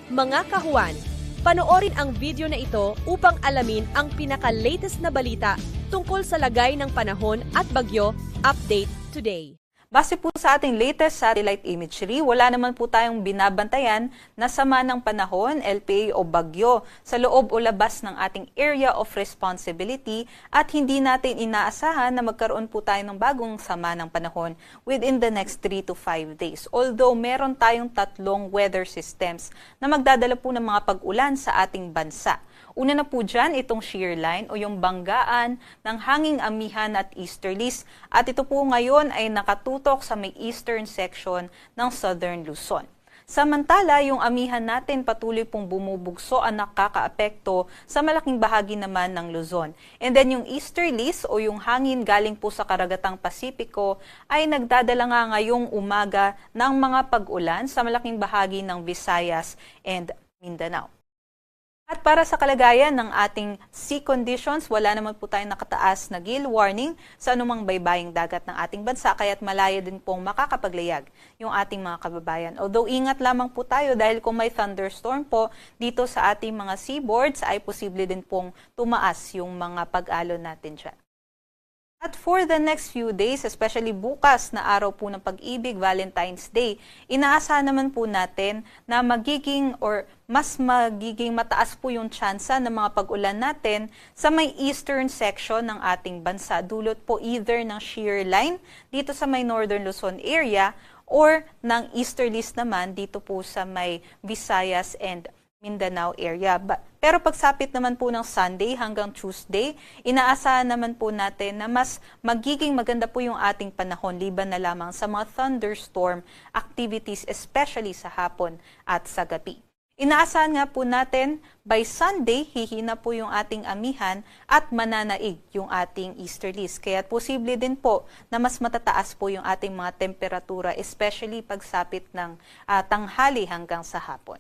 Mga kahuan, panoorin ang video na ito upang alamin ang pinaka-latest na balita tungkol sa lagay ng panahon at bagyo. Update today. Base po sa ating latest satellite imagery, wala naman po tayong binabantayan na sama ng panahon, LPA o bagyo sa loob o labas ng ating area of responsibility at hindi natin inaasahan na magkaroon po tayo ng bagong sama ng panahon within the next 3 to 5 days. Although meron tayong tatlong weather systems na magdadala po ng mga pag-ulan sa ating bansa. Una na po dyan, itong shear line o yung banggaan ng hanging amihan at easterlies. At ito po ngayon ay nakatutok sa may eastern section ng southern Luzon. Samantala, yung amihan natin patuloy pong bumubugso ang nakakaapekto sa malaking bahagi naman ng Luzon. And then yung easterlies o yung hangin galing po sa karagatang Pasipiko ay nagdadala nga ngayong umaga ng mga pag-ulan sa malaking bahagi ng Visayas and Mindanao. At para sa kalagayan ng ating sea conditions, wala naman po tayong nakataas na gale warning sa anumang baybaying dagat ng ating bansa, kaya't malaya din pong makakapaglayag yung ating mga kababayan. Although ingat lamang po tayo dahil kung may thunderstorm po dito sa ating mga seaboards ay posible din pong tumaas yung mga pag-alon natin dyan. At for the next few days, especially bukas na araw po ng pag-ibig, Valentine's Day, inaasahan naman po natin na mas magiging mataas po yung tsansa ng mga pag-ulan natin sa may eastern section ng ating bansa. Dulot po either ng shear line dito sa may northern Luzon area or ng easterlies naman dito po sa may Visayas and Mindanao area. Pero pagsapit naman po ng Sunday hanggang Tuesday, inaasahan naman po natin na mas magiging maganda po yung ating panahon liban na lamang sa mga thunderstorm activities, especially sa hapon at sa gabi. Inaasahan nga po natin by Sunday, hihina po yung ating amihan at mananaig yung ating easterlies. Kaya posible din po na mas matataas po yung ating mga temperatura, especially pagsapit ng tanghali hanggang sa hapon.